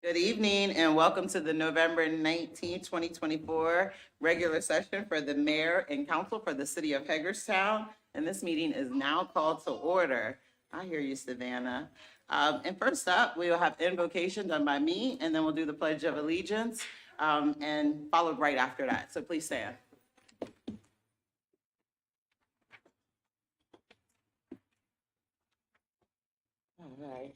Good evening and welcome to the November 19th, 2024 regular session for the mayor and council for the city of Hagerstown. And this meeting is now called to order. I hear you, Savannah. And first up, we will have invocation done by me, and then we'll do the Pledge of Allegiance, and followed right after that. So please stand. All right.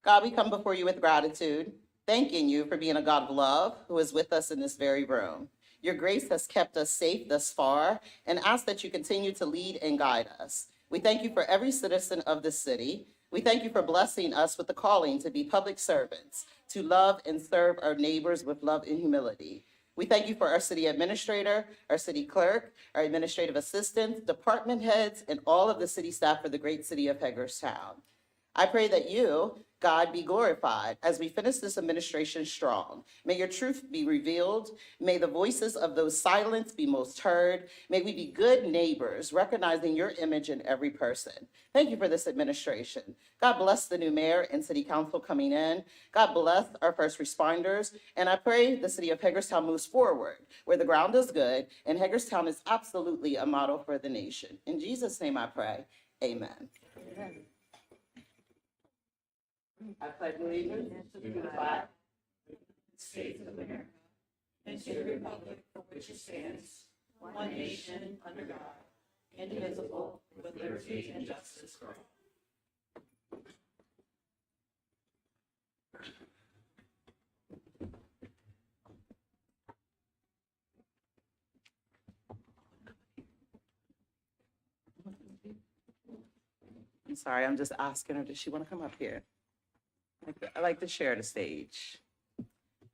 God, we come before you with gratitude, thanking you for being a God of love who is with us in this very room. Your grace has kept us safe thus far and ask that you continue to lead and guide us. We thank you for every citizen of this city. We thank you for blessing us with the calling to be public servants, to love and serve our neighbors with love and humility. We thank you for our city administrator, our city clerk, our administrative assistants, department heads, and all of the city staff for the great city of Hagerstown. I pray that you, God, be glorified as we finish this administration strong. May your truth be revealed. May the voices of those silenced be most heard. May we be good neighbors, recognizing your image in every person. Thank you for this administration. God bless the new mayor and city council coming in. God bless our first responders. And I pray the city of Hagerstown moves forward where the ground is good and Hagerstown is absolutely a model for the nation. In Jesus' name I pray, amen. Amen. I pledge allegiance to the flag of the States of America and to the republic for which it stands, one nation under God, indivisible, with liberty and justice for all. I'm sorry, I'm just asking her, does she want to come up here? I like to share the stage.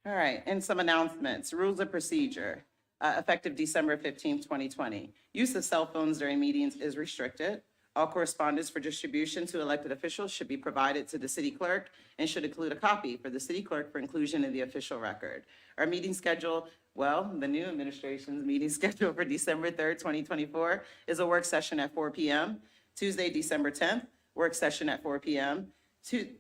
All right, and some announcements. Rules of procedure, effective December 15th, 2020. Use of cell phones during meetings is restricted. All correspondence for distribution to elected officials should be provided to the city clerk and should include a copy for the city clerk for inclusion in the official record. Our meeting schedule, well, the new administration's meeting schedule for December 3rd, 2024 is a work session at 4 p.m. Tuesday, December 10th, work session at 4 p.m.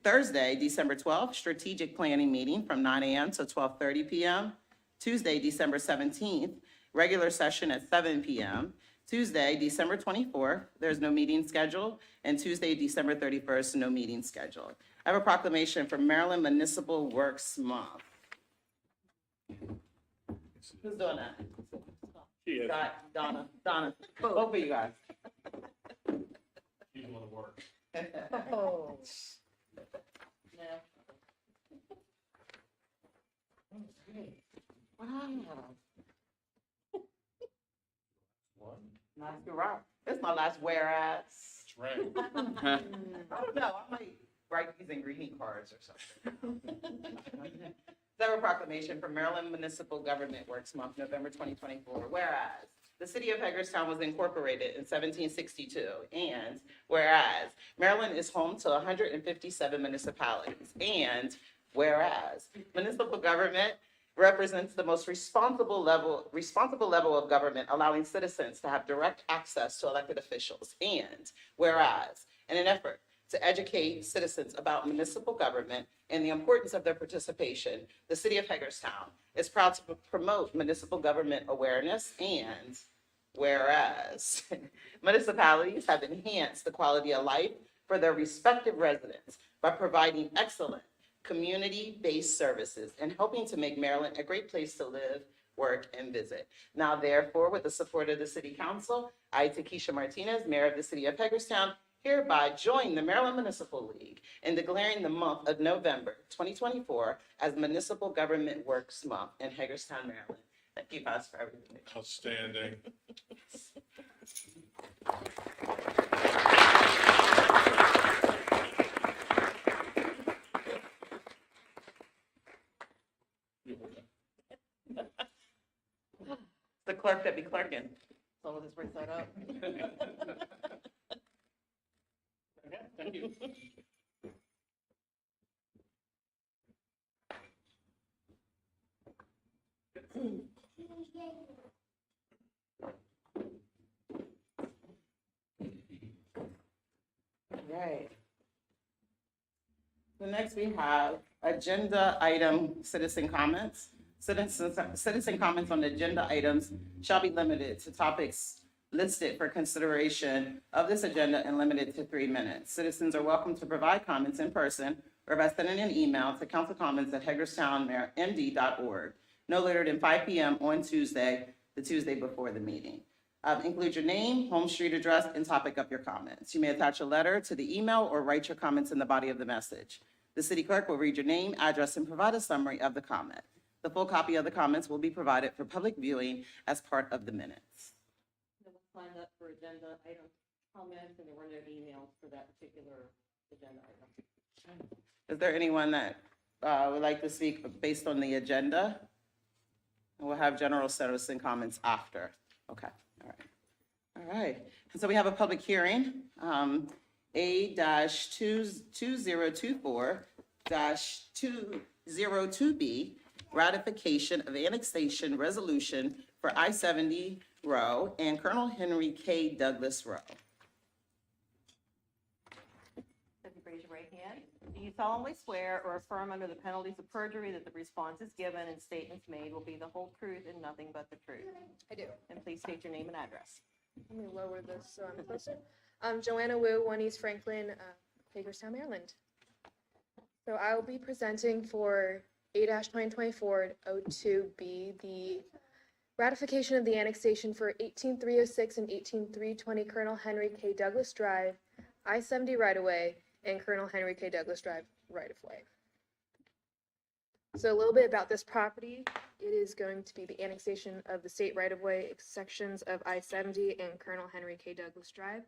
Thursday, December 12th, strategic planning meeting from 9 a.m. to 12:30 p.m. Tuesday, December 17th, regular session at 7 p.m. Tuesday, December 24th, there's no meeting scheduled, and Tuesday, December 31st, no meeting scheduled. I have a proclamation for Maryland Municipal Works Month. Who's doing that? She is. Donna, both of you guys. She's one of work. Oh. Wow. What? Nice, you're right. It's my last whereas. That's right. I don't know, I might write these in greeting cards or something. There a proclamation for Maryland Municipal Government Works Month, November 2024. Whereas the city of Hagerstown was incorporated in 1762, and whereas Maryland is home to 157 municipalities, and whereas municipal government represents the most responsible level of government, allowing citizens to have direct access to elected officials. And whereas, in an effort to educate citizens about municipal government and the importance of their participation, the city of Hagerstown is proud to promote municipal government awareness. And whereas municipalities have enhanced the quality of life for their respective residents by providing excellent community-based services and helping to make Maryland a great place to live, work, and visit. Now, therefore, with the support of the City Council, I, Takesha Martinez, Mayor of the City of Hagerstown, hereby join the Maryland Municipal League in declaring the month of November 2024 as Municipal Government Works Month in Hagerstown, Maryland. Thank you guys for everything. Outstanding. The clerk that be clerking. So we'll just bring that up. Okay, thank you. Right. So next we have agenda item citizen comments. Citizen comments on agenda items shall be limited to topics listed for consideration of this agenda and limited to 3 minutes. Citizens are welcome to provide comments in person or by sending an email to councilcommons@hagerstownmd.org no later than 5 p.m. on Tuesday, the Tuesday before the meeting. Include your name, home street address, and topic of your comments. You may attach a letter to the email or write your comments in the body of the message. The city clerk will read your name, address, and provide a summary of the comment. The full copy of the comments will be provided for public viewing as part of the minutes. No one signed up for agenda item comments, and there were no emails for that particular agenda item. Is there anyone that would like to speak based on the agenda? And we'll have general citizen comments after. Okay, all right. All right, and so we have a public hearing, A-2024-202B, ratification of annexation resolution for I-70 Row and Colonel Henry K. Douglas Row. If you raise your right hand, do you solemnly swear or affirm under the penalties of perjury that the responses given and statements made will be the whole truth and nothing but the truth? I do. And please state your name and address. Let me lower this so I'm closer. Joanna Wu, 1 East Franklin, Hagerstown, Maryland. So I will be presenting for A-2024-02B, the ratification of the annexation for 18306 and 18320 Colonel Henry K. Douglas Drive, I-70 right-of-way, and Colonel Henry K. Douglas Drive right-of-way. So a little bit about this property. It is going to be the annexation of the state right-of-way sections of I-70 and Colonel Henry K. Douglas Drive,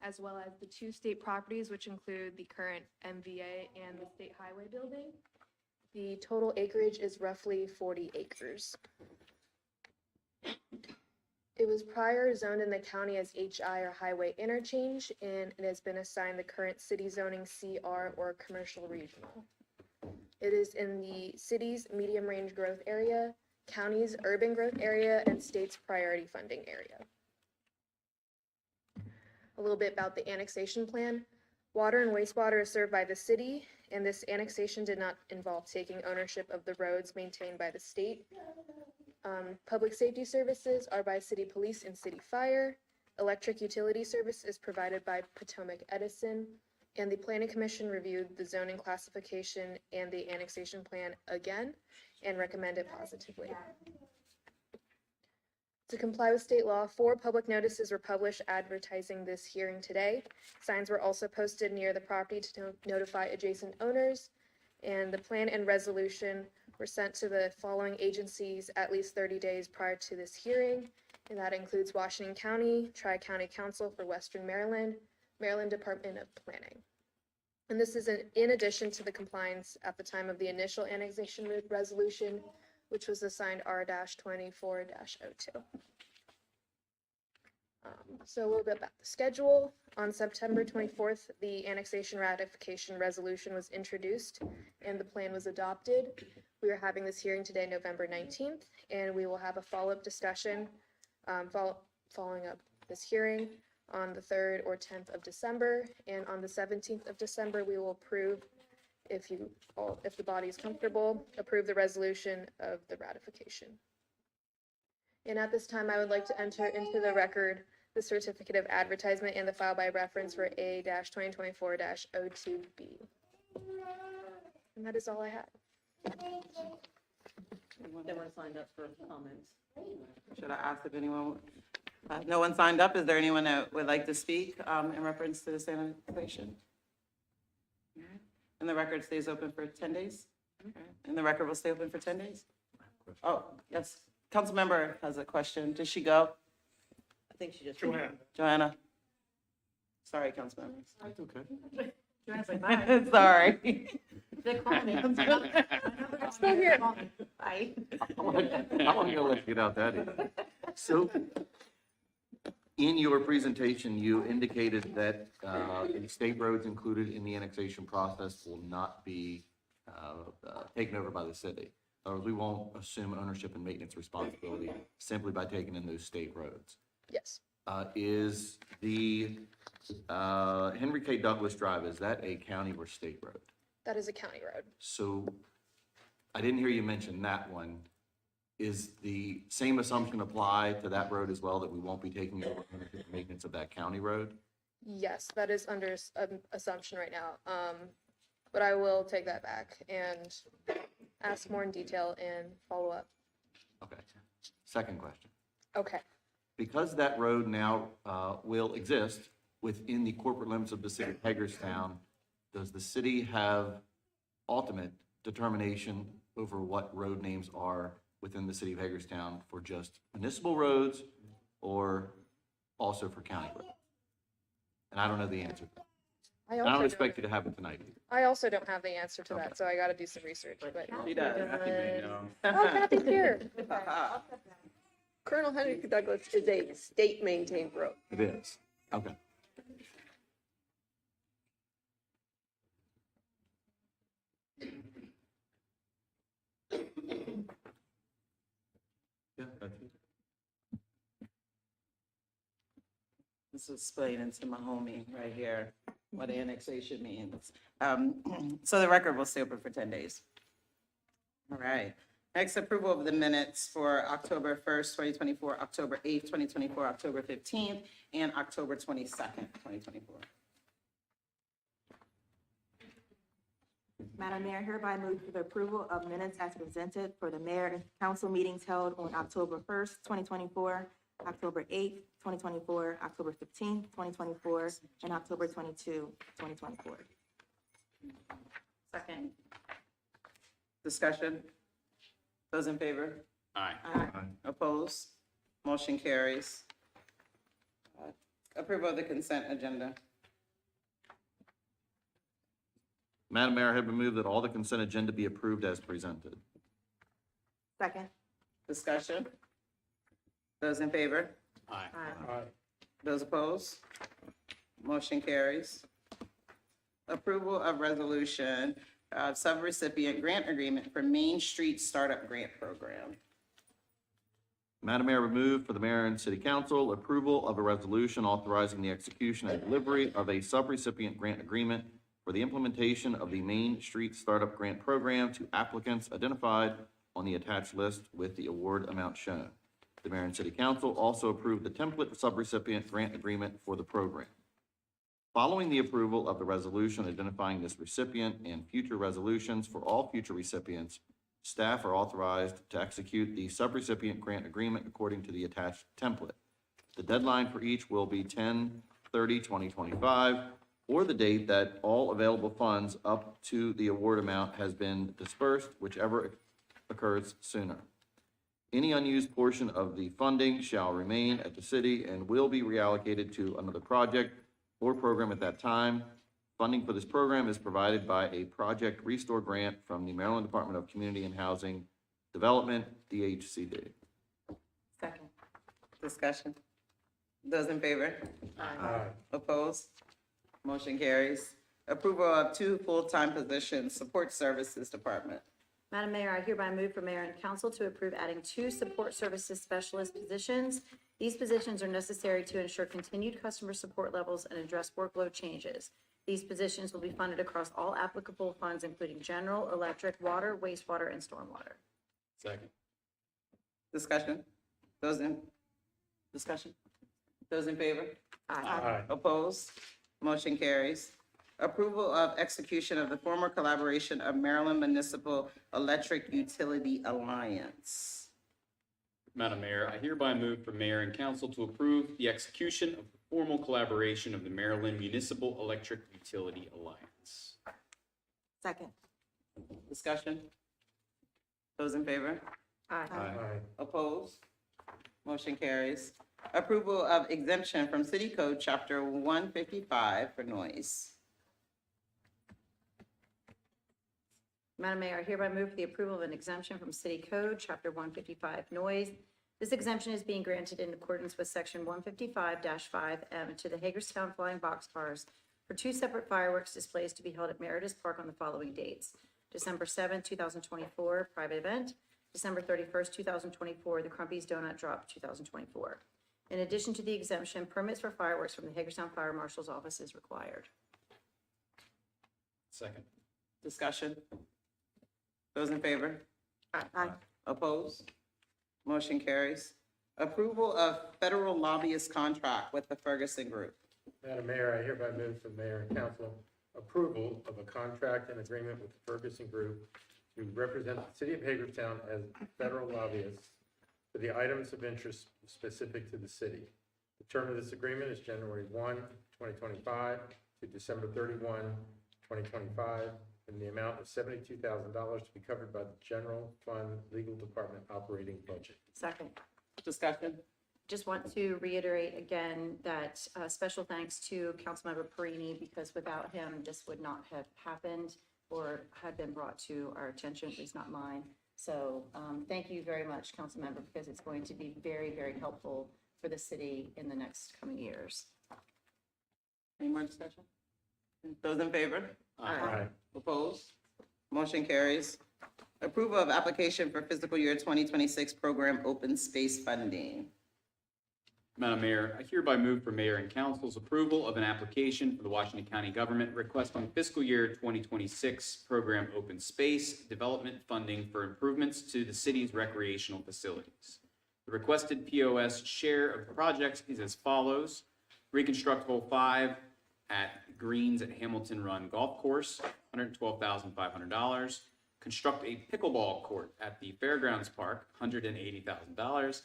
as well as the 2 state properties, which include the current MVA and the state highway building. The total acreage is roughly 40 acres. It was prior zoned in the county as HI or highway interchange, and it has been assigned the current city zoning CR or commercial regional. It is in the city's medium range growth area, county's urban growth area, and state's priority funding area. A little bit about the annexation plan. Water and wastewater is served by the city, and this annexation did not involve taking ownership of the roads maintained by the state. Public safety services are by city police and city fire. Electric utility service is provided by Potomac Edison. And the Planning Commission reviewed the zoning classification and the annexation plan again and recommended positively. To comply with state law, 4 public notices were published advertising this hearing today. Signs were also posted near the property to notify adjacent owners, and the plan and resolution were sent to the following agencies at least 30 days prior to this hearing, and that includes Washington County, Tri-County Council for Western Maryland, Maryland Department of Planning. And this is in addition to the compliance at the time of the initial annexation resolution, which was assigned R-24-02. So a little bit about the schedule. On September 24th, the annexation ratification resolution was introduced and the plan was adopted. We are having this hearing today, November 19th, and we will have a follow-up discussion following up this hearing on the 3rd or 10th of December, and on the 17th of December, we will approve, if the body is comfortable, approve the resolution of the ratification. And at this time, I would like to enter into the record the certificate of advertisement and the file by reference for A-2024-02B. And that is all I had. No one signed up for comments. Should I ask if anyone, no one signed up? Is there anyone that would like to speak in reference to this annexation? All right. And the record stays open for 10 days? Okay. And the record will stay open for 10 days? Oh, yes. Council member has a question. Did she go? I think she just. Joanna? Sorry, council members. That's okay. Sorry. I'm still here. Bye. I wasn't gonna let you get out that easy. So, in your presentation, you indicated that any state roads included in the annexation process will not be taken over by the city. Or we won't assume ownership and maintenance responsibility simply by taking in those state roads. Yes, Is the Henry K. Douglas Drive, is that a county or state road? That is a county road. So I didn't hear you mention that one. Is the same assumption apply to that road as well, that we won't be taking over the maintenance of that county road? Yes, that is under assumption right now. But I will take that back and ask more in detail and follow up. Okay. Second question. Okay. Because that road now will exist within the corporate limits of the city of Hagerstown, does the city have ultimate determination over what road names are within the city of Hagerstown for just municipal roads or also for county roads? And I don't know the answer. I I don't expect you to have it tonight either. I also don't have the answer to Okay. that, so I gotta do some research, but. She does. Oh, Kathy's here. Colonel Henry Douglas is a state-maintained road. It is. Okay. Yeah, that's it. This is explaining to my homie right here what annexation means. So the record will stay open for 10 days. All right. Next, approval of the minutes for October 1st, 2024, October 8th, 2024, October 15th, and October 22nd, 2024. Madam Mayor, hereby move for the approval of minutes as presented for the mayor and council meetings held on October 1st, 2024, October 8th, 2024, October 15th, 2024, and October 22, 2024. Second. Discussion? Those in favor? Aye. Opposed? Motion carries. Approval of the consent agenda. Madam Mayor, I have been moved that all the consent agenda be approved as presented. Second. Discussion? Those in favor? Aye. Aye. Those opposed? Motion carries. Approval of resolution, subrecipient grant agreement for Main Street Startup Grant Program. Madam Mayor, I move for the mayor and city council approval of a resolution authorizing the execution and delivery of a subrecipient grant agreement for the implementation of the Main Street Startup Grant Program to applicants identified on the attached list with the award amount shown. The mayor and city council also approved the template subrecipient grant agreement for the program. Following the approval of the resolution identifying this recipient and future resolutions for all future recipients, staff are authorized to execute the subrecipient grant agreement according to the attached template. The deadline for each will be 10/30/2025, or the date that all available funds up to the award amount has been dispersed, whichever occurs sooner. Any unused portion of the funding shall remain at the city and will be reallocated to another project or program at that time. Funding for this program is provided by a Project Restore grant from the Maryland Department of Community and Housing Development, DHCD. Second. Discussion? Those in favor? Opposed? Motion carries. Approval of 2 full-time positions, Support Services Department. Madam Mayor, I hereby move for mayor and council to approve adding 2 support services specialist positions. These positions are necessary to ensure continued customer support levels and address workload changes. These positions will be funded across all applicable funds, including general, electric, water, wastewater, and stormwater. Second. Discussion? Discussion? Those in favor? Aye. Opposed? Motion carries. Approval of execution of the former collaboration of Maryland Municipal Electric Utility Alliance. Madam Mayor, I hereby move for mayor and council to approve the execution of the formal collaboration of the Maryland Municipal Electric Utility Alliance. Second. Discussion? Those in favor? Aye. Opposed? Motion carries. Approval of exemption from City Code Chapter 155 for noise. Madam Mayor, I hereby move for the approval of an exemption from City Code, Chapter 155, noise. This exemption is being granted in accordance with Section 155-5M to the Hagerstown Flying Boxcars for 2 separate fireworks displays to be held at Meritus Park on the following dates: December 7, 2024, private event; December 31st, 2024, the Crumpy's Donut Drop 2024. In addition to the exemption, permits for fireworks from the Hagerstown Fire Marshal's Office is required. Second. Discussion? Those in favor? Aye. Opposed? Motion carries. Approval of federal lobbyist contract with the Ferguson Group. Madam Mayor, I hereby move for mayor and council approval of a contract and agreement with the Ferguson Group to represent the city of Hagerstown as federal lobbyists for the items of interest specific to the city. The term of this agreement is January 1, 2025 to December 31, 2025, in the amount of $72,000 to be covered by the general fund legal department operating budget. Second. Discussion? Just want to reiterate again that special thanks to Councilmember Perini, because without him, this would not have happened or had been brought to our attention, at least not mine. So thank you very much, Councilmember, because it's going to be very, very helpful for the city in the next coming years. Any more discussion? Those in favor? Aye. Opposed? Motion carries. Approval of application for fiscal year 2026 program open space funding. Madam Mayor, I hereby move for mayor and council's approval of an application for the Washington County government requesting fiscal year 2026 program open space development funding for improvements to the city's recreational facilities. The requested POS share of the projects is as follows: reconstruct hole 5 at Greens at Hamilton Run Golf Course, $112,500. Construct a pickleball court at the Fairgrounds Park, $180,000.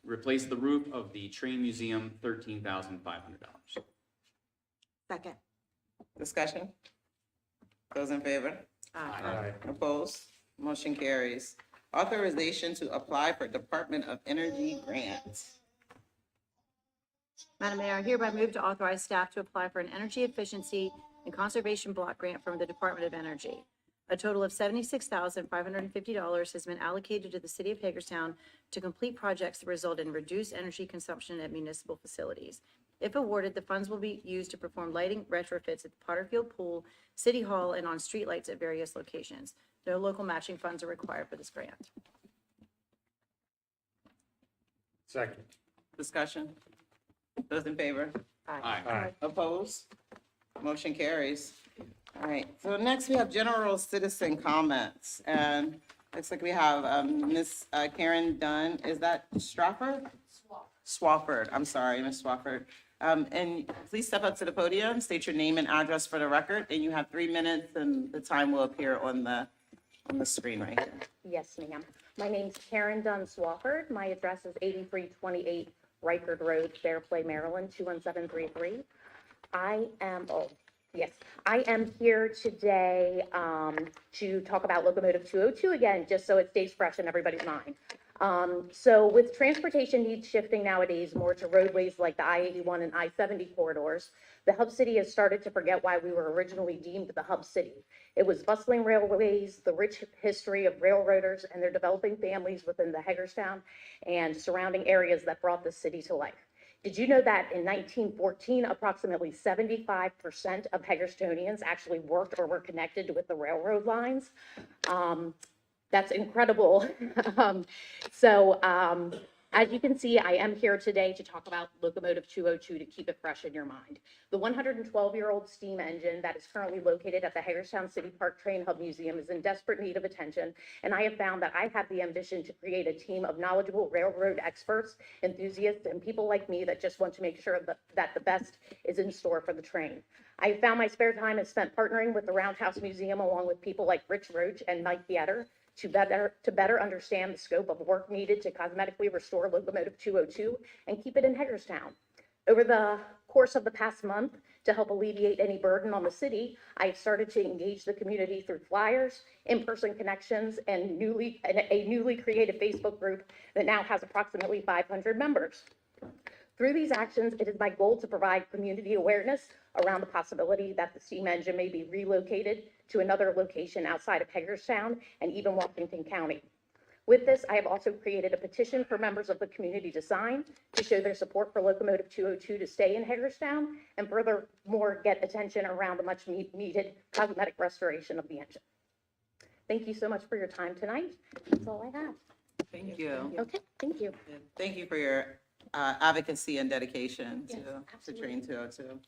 Replace the roof of the Train Museum, $13,500. Second. Discussion? Those in favor? Aye. Opposed? Motion carries. Authorization to apply for Department of Energy grants. Madam Mayor, I hereby move to authorize staff to apply for an energy efficiency and conservation block grant from the Department of Energy. A total of $76,550 has been allocated to the city of Hagerstown to complete projects that result in reduced energy consumption at municipal facilities. If awarded, the funds will be used to perform lighting retrofits at the Potterfield Pool, City Hall, and on streetlights at various locations. No local matching funds are required for this grant. Second. Discussion? Those in favor? Aye. Aye. Opposed? Motion carries. All right, so next we have general citizen comments, and looks like we have Ms. Karen Dunn. Is that Strafford? Swafford, I'm sorry, Ms. Swafford. And please step up to the podium, state your name and address for the record, and you have 3 minutes, and the time will appear on the screen right here. Yes, ma'am. My name's Karen Dunn Swafford. My address is 8328 Rikers Road, Fairplay, Maryland, 21733. I am here today to talk about Locomotive 202 again, just so it stays fresh in everybody's mind. So with transportation needs shifting nowadays more to roadways like the I-81 and I-70 corridors, the hub city has started to forget why we were originally deemed the hub city. It was bustling railways, the rich history of railroaders and their developing families within the Hagerstown and surrounding areas that brought the city to life. Did you know that in 1914, approximately 75% of Hagerstonians actually worked or were connected with the railroad lines? That's incredible. As you can see, I am here today to talk about Locomotive 202 to keep it fresh in your mind. The 112-year-old steam engine that is currently located at the Hagerstown City Park Train Hub Museum is in desperate need of attention, and I have found that I have the ambition to create a team of knowledgeable railroad experts, enthusiasts, and people like me that just want to make sure that the best is in store for the train. I found my spare time is spent partnering with the Roundhouse Museum along with people like Rich Roach and Mike Bietter to better understand the scope of work needed to cosmetically restore Locomotive 202 and keep it in Hagerstown. Over the course of the past month, to help alleviate any burden on the city, I've started to engage the community through flyers, in-person connections, and a newly created Facebook group that now has approximately 500 members. Through these actions, it is my goal to provide community awareness around the possibility that the steam engine may be relocated to another location outside of Hagerstown and even Washington County. With this, I have also created a petition for members of the community to sign to show their support for Locomotive 202 to stay in Hagerstown and furthermore get attention around a much needed cosmetic restoration of the engine. Thank you so much for your time tonight. That's all I have. Thank you. Okay, thank you. Thank you for your advocacy and dedication Yes, to absolutely. Train 202.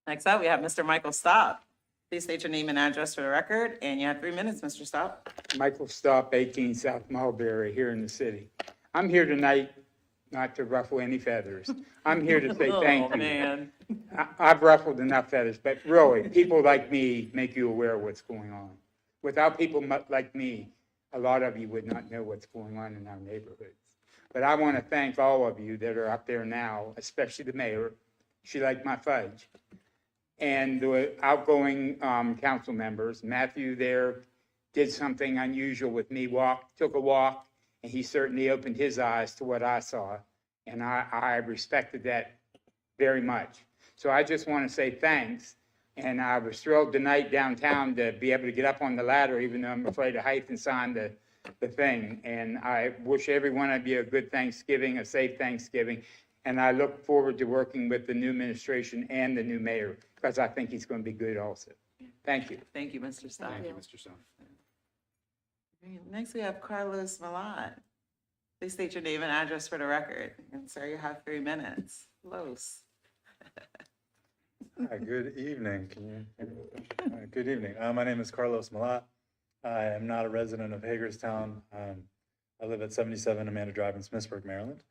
Next up, we have Mr. Michael Staub. Please state your name and address for the record, and you have 3 minutes, Mr. Stout. Michael Stopp, 18 South Mulberry, here in the city. I'm here tonight not to ruffle any feathers. I'm here to say thank Oh, you. man. I've ruffled enough feathers, but really, people like me make you aware of what's going on. Without people like me, a lot of you would not know what's going on in our neighborhoods. But I want to thank all of you that are up there now, especially the mayor. She liked my fudge. And the outgoing council members. Matthew there did something unusual with me, took a walk, and he certainly opened his eyes to what I saw. And I respected that very much. So I just want to say thanks. And I was thrilled tonight downtown to be able to get up on the ladder, even though I'm afraid of height, and sign the thing. And I wish every one of you a good Thanksgiving, a safe Thanksgiving. And I look forward to working with the new administration and the new mayor, because I think he's going to be good also. Thank you. Thank you, Mr. Stout. Thank you, Mr. Stone. Next, we have Carlos Milan. Please state your name and address for the record. And sir, you have 3 minutes. Los. Hi, good evening. Good evening. My name is Carlos Malat. I am not a resident of Hagerstown. I live at 77 Amanda Drive in Smithsburg, Maryland.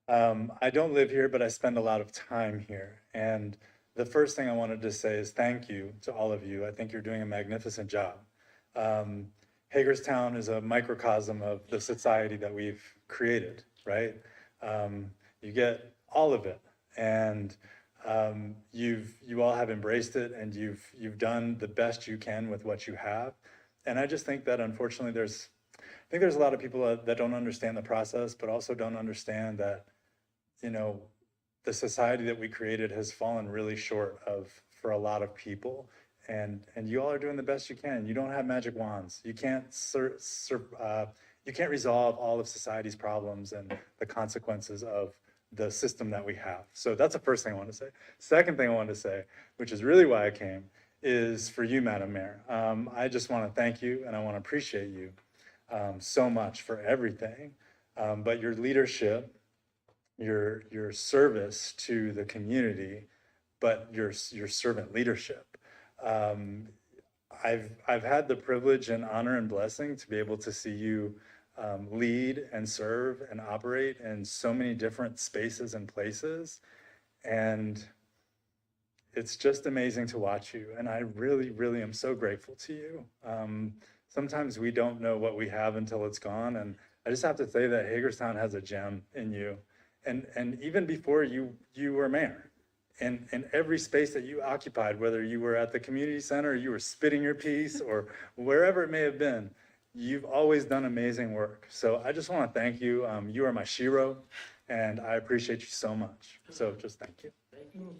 I don't live here, but I spend a lot of time here. And the first thing I wanted to say is thank you to all of you. I think you're doing a magnificent job. Hagerstown is a microcosm of the society that we've created, right? You get all of it. And you all have embraced it, and you've done the best you can with what you have. And I just think that unfortunately there's a lot of people that don't understand the process, but also don't understand that, you know, the society that we created has fallen really short for a lot of people. And you all are doing the best you can. You don't have magic wands. You can't resolve all of society's problems and the consequences of the system that we have. So that's the first thing I want to say. Second thing I want to say, which is really why I came, is for you, Madam Mayor. I just want to thank you, and I want to appreciate you so much for everything. But your leadership, your service to the community, but your servant leadership. I've had the privilege and honor and blessing to be able to see you lead and serve and operate in so many different spaces and places. And it's just amazing to watch you. And I really, really am so grateful to you. Sometimes we don't know what we have until it's gone. And I just have to say that Hagerstown has a gem in you. And even before you were mayor, in every space that you occupied, whether you were at the community center, or you were spitting your piece, or wherever it may have been, you've always done amazing work. So I just want to thank you. You are my shero, and I appreciate you so much. So just thank you.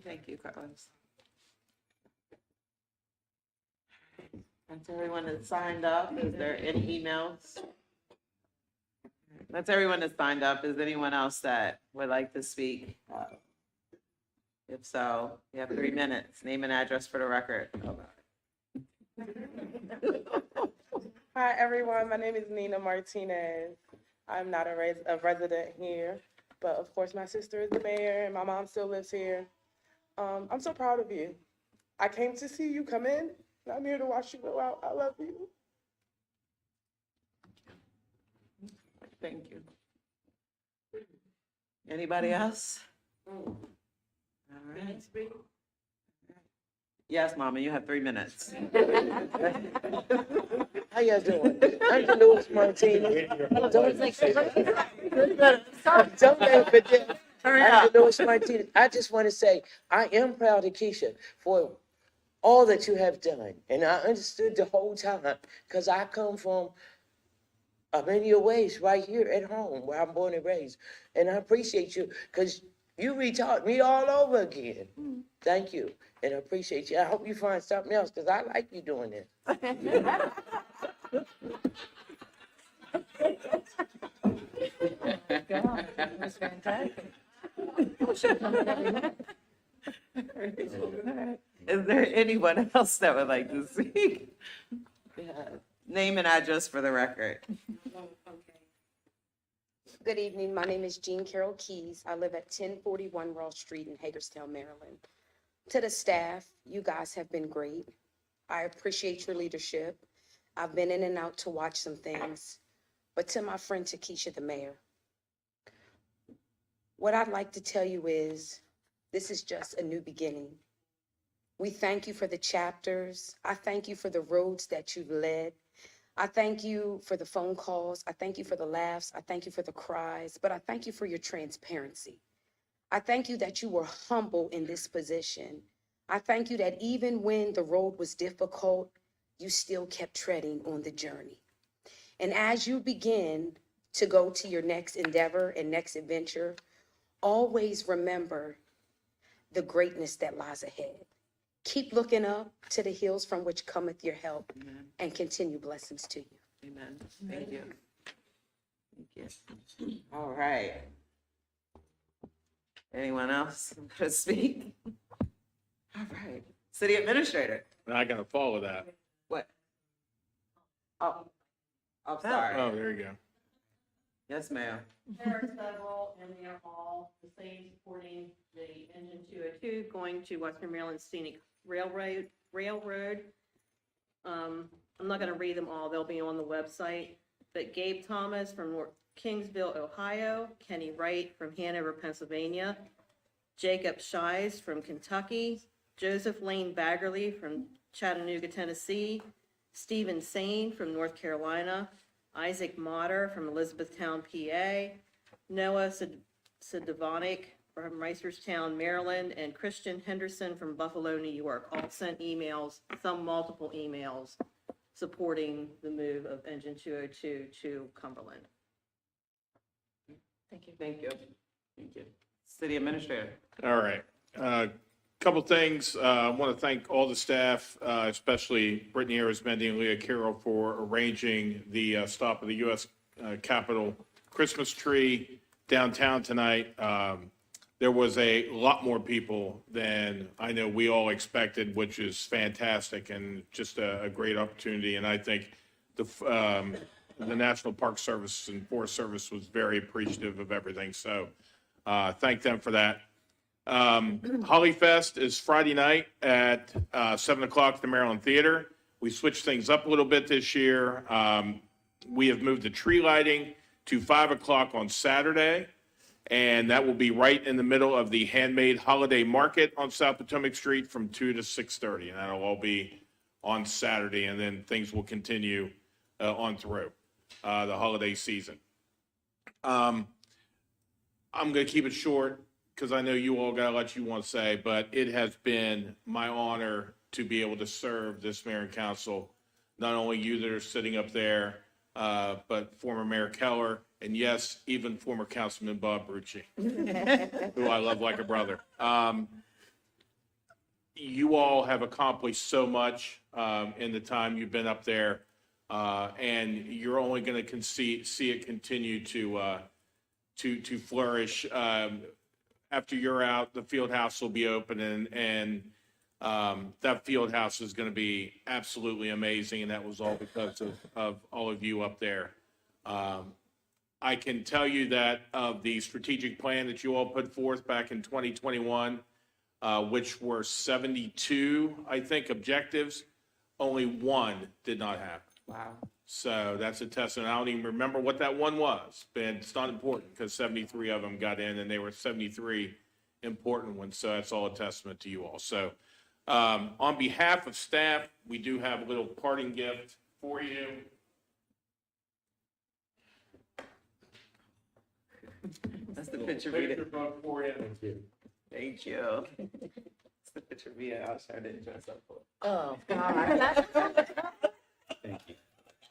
Thank you, Carlos. That's everyone that's signed up. Is there any emails? That's everyone that's signed up. Is there anyone else that would like to speak? If so, you have 3 minutes. Name and address for the record. Hi, everyone. My name is Nina Martinez. I'm not a resident here, but of course, my sister is the mayor, and my mom still lives here. I'm so proud of you. I came to see you come in, and I'm here to watch you go out. I love you. Thank you. Anybody else? All right. Yes, Mama, you have 3 minutes. How y'all doing? I'm Louis Martinez. Don't laugh at that. I'm Louis Martinez. I just want to say, I am proud of Keisha for all that you have done. And I understood the whole time, because I come from many your ways right here at home, where I'm born and raised. And I appreciate you, because you retaught me all over again. Thank you. And I appreciate you. I hope you find something else, because I like you doing this. God, that was fantastic. Is there anyone else that would like to speak? Yeah. Name and address for the record. Good evening. My name is Jean Carol Keys. I live at 1041 Ross Street in Hagerstown, Maryland. To the staff, you guys have been great. I appreciate your leadership. I've been in and out to watch some things. But to my friend Takesha, the mayor, what I'd like to tell you is this is just a new beginning. We thank you for the chapters. I thank you for the roads that you've led. I thank you for the phone calls. I thank you for the laughs. I thank you for the cries. But I thank you for your transparency. I thank you that you were humble in this position. I thank you that even when the road was difficult, you still kept treading on the journey. And as you begin to go to your next endeavor and next adventure, always remember the greatness that lies ahead. Keep looking up to the hills from which cometh your help, and continue blessings to you. Amen. Thank you. Thank you. All right. Anyone else to speak? All right. City Administrator. I gotta follow that. What? Oh, sorry. Oh, there you go. Yes, ma'am. There are several, and they are all the same, supporting the Engine 202 going to Western Maryland Scenic Railroad. I'm not going to read them all. They'll be on the website. But Gabe Thomas from Kingsville, Ohio, Kenny Wright from Hanover, Pennsylvania, Jacob Shies from Kentucky, Joseph Lane Baggerly from Chattanooga, Tennessee, Stephen Sane from North Carolina, Isaac Motter from Elizabethtown, PA, Noah Sidovanik from Reisterstown, Maryland, and Christian Henderson from Buffalo, New York, all sent emails, some multiple emails, supporting the move of Engine 202 to Cumberland. Thank you. Thank you. Thank you. City Administrator. All right. Couple things. I want to thank all the staff, especially Brittany Arizmendi and Leah Carroll, for arranging the stop of the U.S. Capitol Christmas tree downtown tonight. There was a lot more people than I know we all expected, which is fantastic and just a great opportunity. And I think the National Park Service and Forest Service was very appreciative of everything. So thank them for that. Holly Fest is Friday night at 7 o'clock at the Maryland Theater. We switched things up a little bit this year. We have moved the tree lighting to 5 o'clock on Saturday, and that will be right in the middle of the Handmade Holiday Market on South Potomac Street from 2 to 6:30, and that'll all be on Saturday, and then things will continue on through the holiday season. I'm going to keep it short, because I know you all got a lot you want to say, but it has been my honor to be able to serve this mayor and council, not only you that are sitting up there, but former Mayor Keller, and yes, even former Councilman Bob Brucci, who I love like a brother. You all have accomplished so much in the time you've been up there, and you're only going to see it continue to flourish. After you're out, the field house will be open, and that field house is going to be absolutely amazing, and that was all because of all of you up there. I can tell you that of the strategic plan that you all put forth back in 2021, which were 72, I think, objectives, only one did not happen. Wow. So that's a testament. I don't even remember what that one was, but it's not important because 73 of them got in, and they were 73 important ones. So that's all a testament to you all. So on behalf of staff, we do have a little parting gift for you. That's the picture. Picture book for you. Thank you. Thank you. It's the picture Via. I was trying to dress up for. Oh, God. Thank you.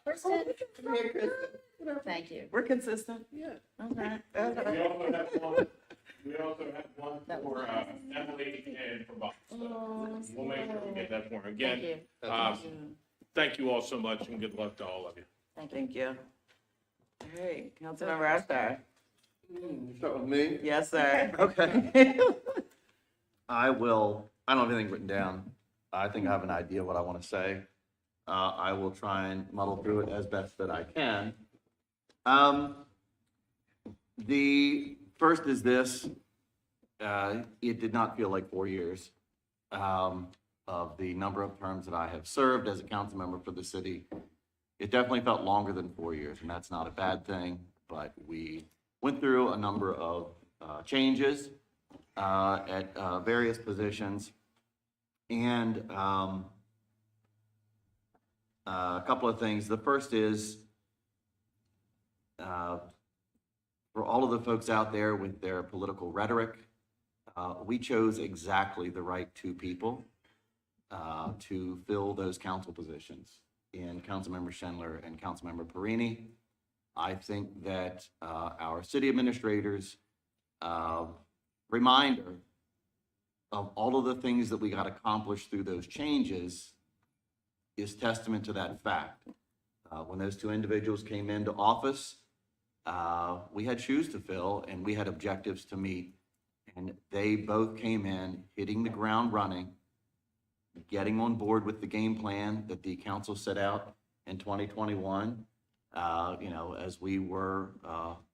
Kristen. Come here, Kristen. Thank you. We're consistent. Yeah. Okay. We also have one for Emily and for Bob. So we'll make sure we get that for him. Thank Again, you. thank you all so much, and good luck to all of you. Thank you. All right, Councilmember Astar. Start with me? Yes, sir. Okay. I don't have anything written down. I think I have an idea what I want to say. I will try and muddle through it as best that I can. The first is this. It did not feel like 4 years. of the number of terms that I have served as a council member for the city, it definitely felt longer than 4 years, and that's not a bad thing, but we went through a number of changes at various positions. And a couple of things. The first is, for all of the folks out there with their political rhetoric, we chose exactly the right two people to fill those council positions in Councilmember Schindler and Councilmember Perini. I think that our city administrators' reminder of all of the things that we got accomplished through those changes is testament to that fact. When those two individuals came into office, we had shoes to fill and we had objectives to meet. And they both came in hitting the ground running, getting on board with the game plan that the council set out in 2021. As we were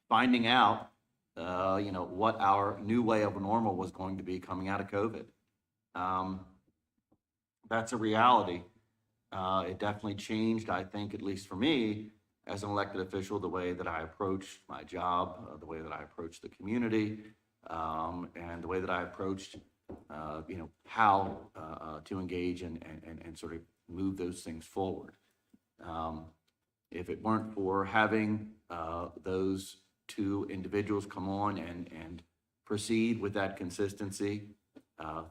finding out, what our new way of normal was going to be coming out of COVID. That's a reality. It definitely changed, I think, at least for me, as an elected official, the way that I approached my job, the way that I approached the community, and the way that I approached, how to engage and sort of move those things forward. If it weren't for having those two individuals come on and proceed with that consistency,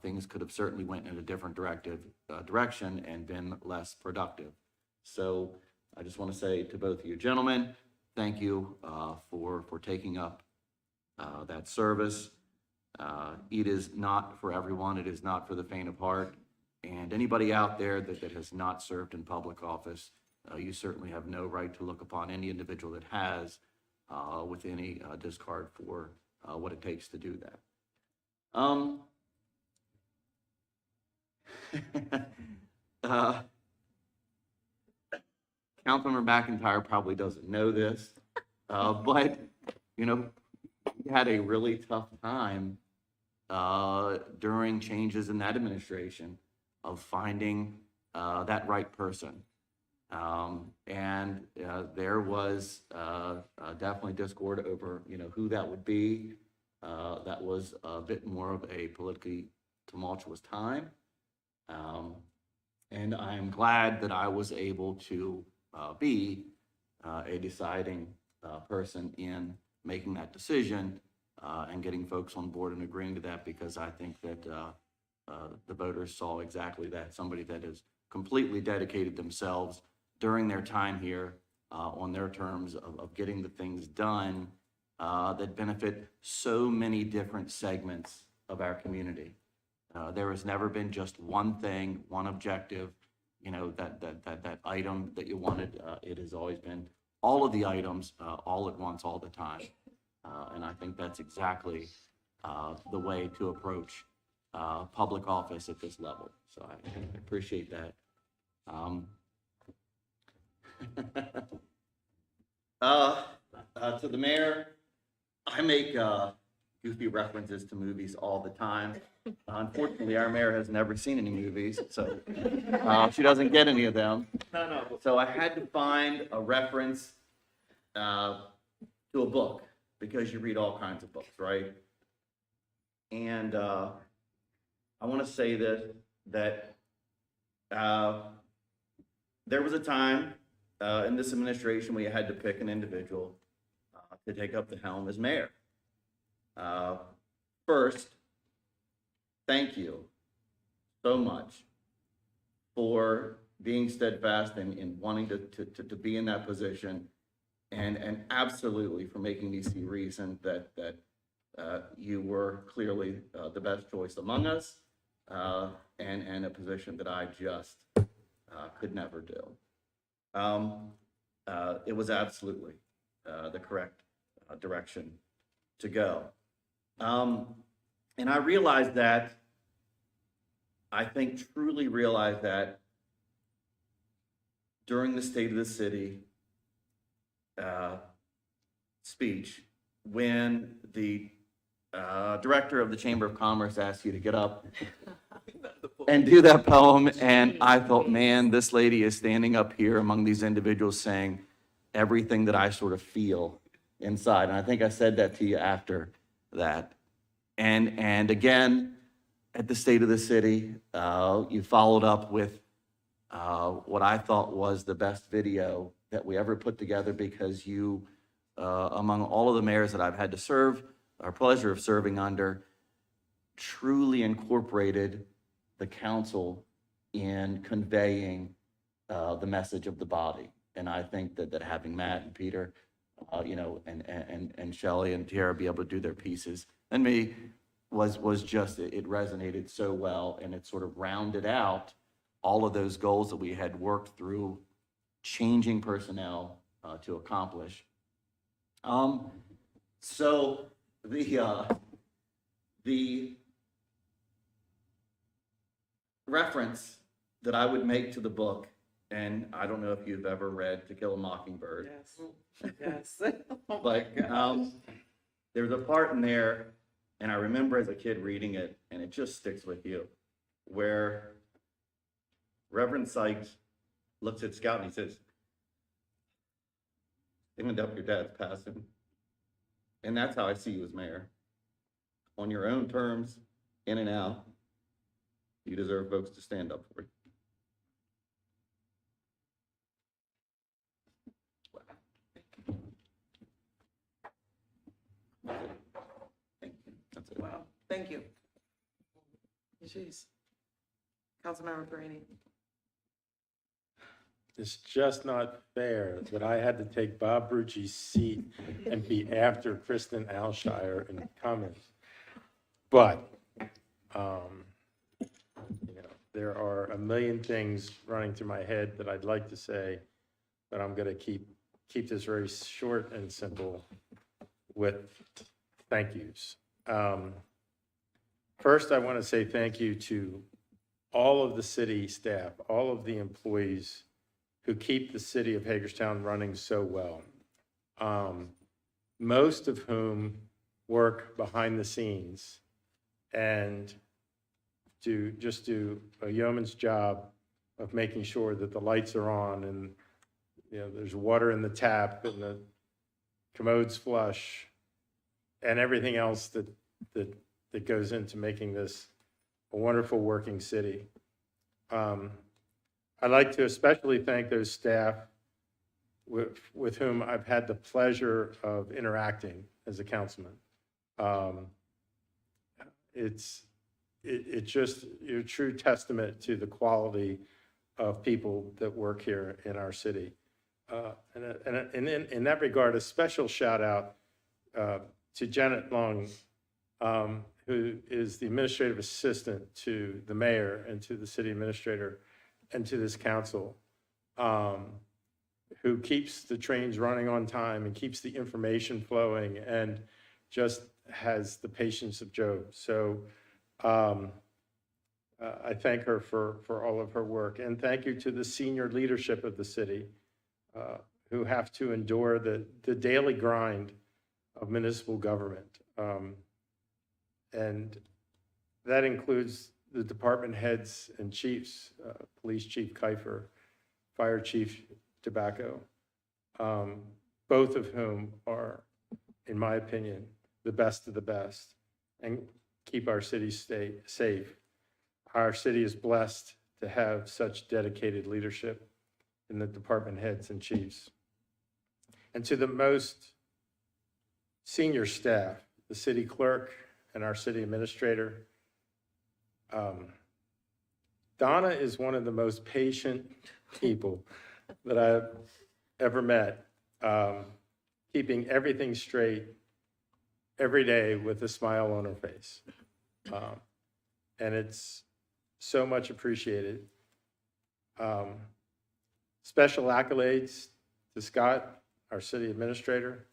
things could have certainly went in a different direction and been less productive. So I just want to say to both of you gentlemen, thank you for taking up that service. It is not for everyone. It is not for the faint of heart. And anybody out there that has not served in public office, you certainly have no right to look upon any individual that has with any discard for what it takes to do that. Councilmember McIntyre probably doesn't know this, but, we had a really tough time during changes in that administration of finding that right person. There was definitely discord over, who that would be. That was a bit more of a politically tumultuous time. And I am glad that I was able to be a deciding person in making that decision and getting folks on board and agreeing to that, because I think that the voters saw exactly that. Somebody that has completely dedicated themselves during their time here on their terms of getting the things done that benefit so many different segments of our community. There has never been just one thing, one objective, that item that you wanted. It has always been all of the items all at once, all the time. And I think that's exactly the way to approach public office at this level. So I appreciate that. To the mayor, I make goofy references to movies all the time. Unfortunately, our mayor has never seen any movies, so she doesn't get any of them. So I had to find a reference to a book, because you read all kinds of books, right? And I want to say that there was a time in this administration where you had to pick an individual to take up the helm as mayor. First, thank you so much for being steadfast in wanting to be in that position, and absolutely for making me see reason that you were clearly the best choice among us, and a position that I just could never do. It was absolutely the correct direction to go. And I realized that, I think truly realized that during the State of the City speech, when the director of the Chamber of Commerce asked you to get up and do that poem. And I thought, man, this lady is standing up here among these individuals saying everything that I sort of feel inside. And I think I said that to you after that. And again, at the State of the City, you followed up with what I thought was the best video that we ever put together, because you, among all of the mayors that I've had to serve, our pleasure of serving under, truly incorporated the council in conveying the message of the body. And I think that having Matt and Peter, and Shelley and Tiara be able to do their pieces, and me, was just, it resonated so well, and it sort of rounded out all of those goals that we had worked through changing personnel to accomplish. So the reference that I would make to the book, and I don't know if you've ever read To Kill a Mockingbird. Yes. But there's a part in there, and I remember as a kid reading it, and it just sticks with you, where Reverend Sykes looks at Scout and he says, "Stand up, your dad's passing." And that's how I see you as mayor. On your own terms, in and out, you deserve folks to stand up for you. That's it. Wow, thank you. Jeez. Councilmember Brady. It's just not fair that I had to take Bob Brucci's seat and be after Kristen Alshire in comments. But, there are a million things running through my head that I'd like to say, but I'm going to keep this very short and simple with thank yous. First, I want to say thank you to all of the city staff, all of the employees who keep the city of Hagerstown running so well. Most of whom work behind the scenes and do a yeoman's job of making sure that the lights are on and there's water in the tap and the commodes flush and everything else that goes into making this a wonderful working city. I'd like to especially thank those staff with whom I've had the pleasure of interacting as a councilman. It's just a true testament to the quality of people that work here in our city. And in that regard, a special shout out to Janet Long, who is the administrative assistant to the mayor and to the city administrator and to this council, who keeps the trains running on time and keeps the information flowing and just has the patience of Job. So I thank her for all of her work. And thank you to the senior leadership of the city, who have to endure the daily grind of municipal government. And that includes the department heads and chiefs, Police Chief Kiefer, Fire Chief Tobacco, both of whom are, in my opinion, the best of the best and keep our city safe. Our city is blessed to have such dedicated leadership in the department heads and chiefs. And to the most senior staff, the city clerk and our city administrator, Donna is one of the most patient people that I've ever met, keeping everything straight every day with a smile on her face. And it's so much appreciated. Special accolades to Scott, our city administrator,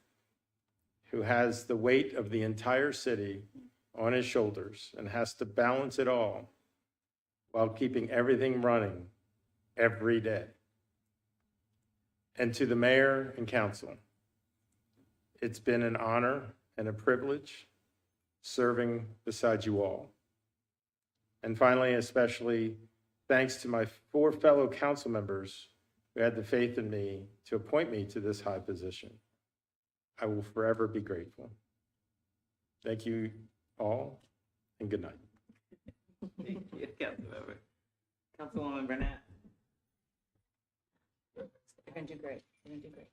who has the weight of the entire city on his shoulders and has to balance it all while keeping everything running every day. And to the mayor and council, it's been an honor and a privilege serving beside you all. And finally, especially thanks to my 4 fellow council members who had the faith in me to appoint me to this high position. I will forever be grateful. Thank you all, and good night. Thank you, Councilmember. Councilwoman Burnett. You're gonna do great. You're gonna do great.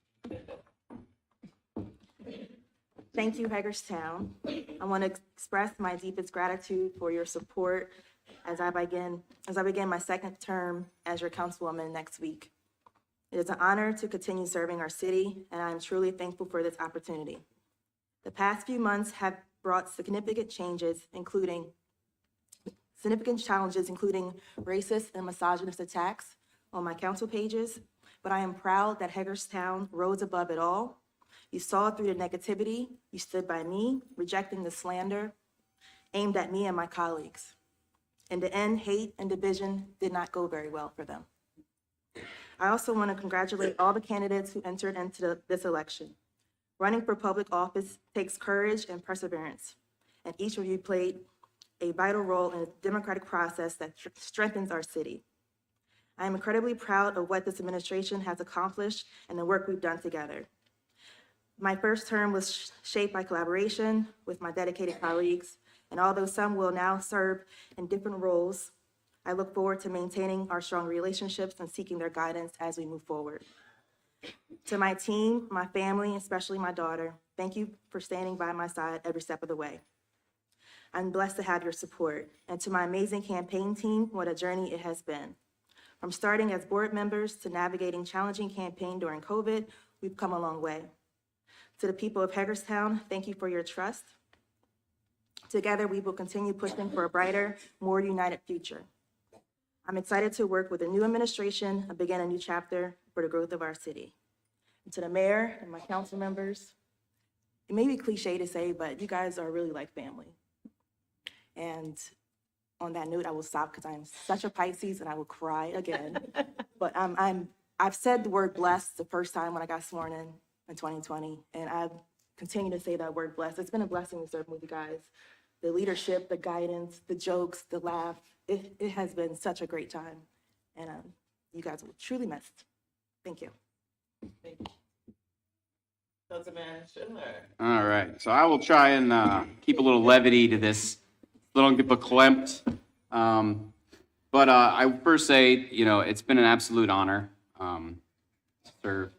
Thank you, Hagerstown. I want to express my deepest gratitude for your support as I begin my second term as your councilwoman next week. It is an honor to continue serving our city, and I am truly thankful for this opportunity. The past few months have brought significant challenges, including racist and misogynist attacks on my council pages, but I am proud that Hagerstown rose above it all. You saw through the negativity, you stood by me, rejecting the slander aimed at me and my colleagues. In the end, hate and division did not go very well for them. I also want to congratulate all the candidates who entered into this election. Running for public office takes courage and perseverance, and each of you played a vital role in the democratic process that strengthens our city. I am incredibly proud of what this administration has accomplished and the work we've done together. My first term was shaped by collaboration with my dedicated colleagues, and although some will now serve in different roles, I look forward to maintaining our strong relationships and seeking their guidance as we move forward. To my team, my family, especially my daughter, thank you for standing by my side every step of the way. I'm blessed to have your support. And to my amazing campaign team, what a journey it has been. From starting as board members to navigating challenging campaign during COVID, we've come a long way. To the people of Hagerstown, thank you for your trust. Together, we will continue pushing for a brighter, more united future. I'm excited to work with the new administration and begin a new chapter for the growth of our city. And to the mayor and my council members, it may be cliche to say, but you guys are really like family. And on that note, I will stop because I am such a Pisces and I will cry again. But I've said the word blessed the first time when I got sworn in 2020, and I've continued to say that word blessed. It's been a blessing to serve with you guys. The leadership, the guidance, the jokes, the laugh, it has been such a great time. And you guys will truly miss. Thank you. Thank you. Councilman Schindler. All right, so I will try and keep a little levity to this little verklempt. But I would first say, it's been an absolute honor to serve.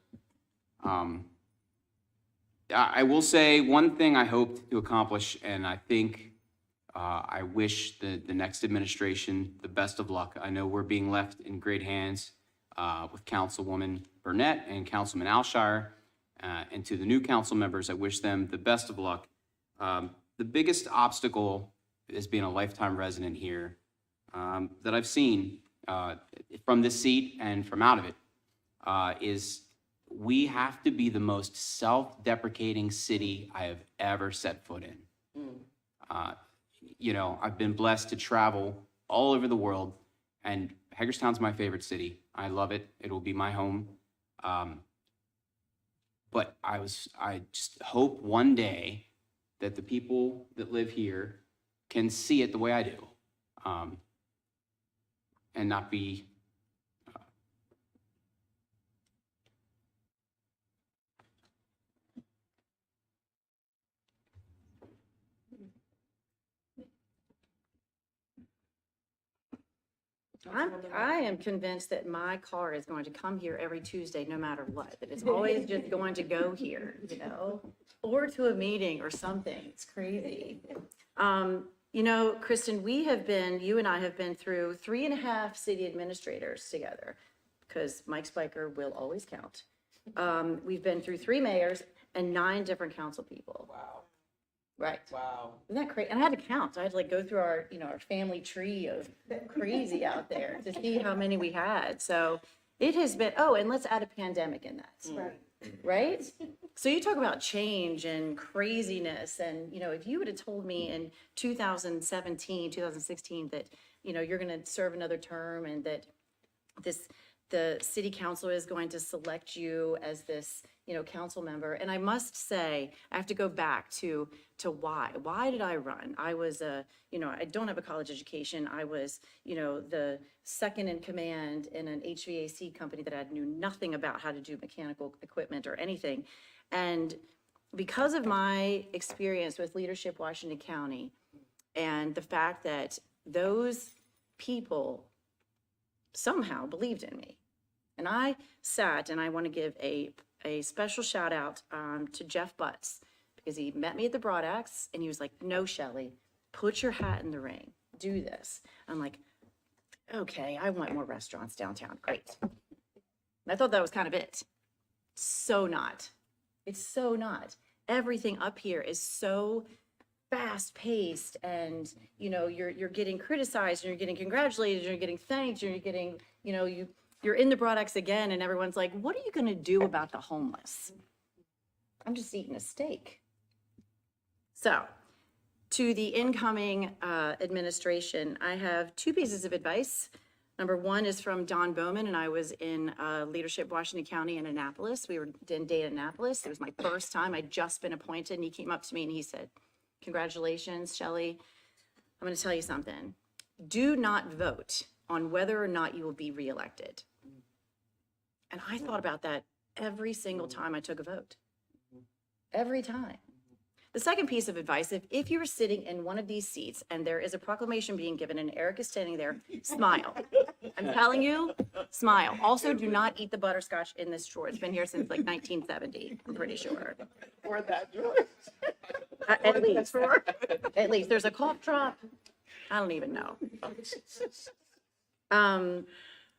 I will say one thing I hope to accomplish, and I think I wish the next administration the best of luck. I know we're being left in great hands with Councilwoman Burnett and Councilman Alshire. And to the new council members, I wish them the best of luck. The biggest obstacle as being a lifetime resident here that I've seen from this seat and from out of it is we have to be the most self-deprecating city I have ever set foot in. I've been blessed to travel all over the world, and Hagerstown's my favorite city. I love it. It will be my home. But I just hope one day that the people that live here can see it the way I do, and not be I am convinced that my car is going to come here every Tuesday, no matter what, that it's always just going to go here, or to a meeting or something. It's crazy. Kristen, you and I have been through 3.5 city administrators together, because Mike Spiker will always count. We've been through 3 mayors and 9 different council people. Wow. Right. Wow. Isn't that crazy? And I had to count. I had to go through our family tree of crazy out there to see how many we had. So it has been, and let's add a pandemic in that. Right? So you talk about change and craziness. And, if you would have told me in 2017, 2016 that, you're going to serve another term and that this the city council is going to select you as this, council member. And I must say, I have to go back to why. Why did I run? I was I don't have a college education. I was, the second in command in an HVAC company that I knew nothing about how to do mechanical equipment or anything. And because of my experience with Leadership Washington County and the fact that those people somehow believed in me. And I sat, and I want to give a special shout out to Jeff Butts, because he met me at the Broad Axe and he was like, no, Shelley, put your hat in the ring, do this. I'm like, okay, I want more restaurants downtown, great. And I thought that was kind of it. So not. It's so not. Everything up here is so fast paced, and you're getting criticized and you're getting congratulated and you're getting thanked and you're getting, you're in the Broad Axe again, and everyone's like, what are you going to do about the homeless? I'm just eating a steak. So, to the incoming administration, I have two pieces of advice. Number one is from Don Bowman, and I was in Leadership Washington County in Annapolis. We were in Dayton-Annapolis. It was my first time. I'd just been appointed, and he came up to me and he said, congratulations, Shelley. I'm going to tell you something. Do not vote on whether or not you will be reelected. And I thought about that every single time I took a vote. Every time. The second piece of advice, if you're sitting in one of these seats and there is a proclamation being given and Eric is standing there, smile. I'm telling you, smile. Also, do not eat the butterscotch in this drawer. It's been here since like 1970, I'm pretty sure. Or that drawer. At least. At least. There's a cough drop. I don't even know.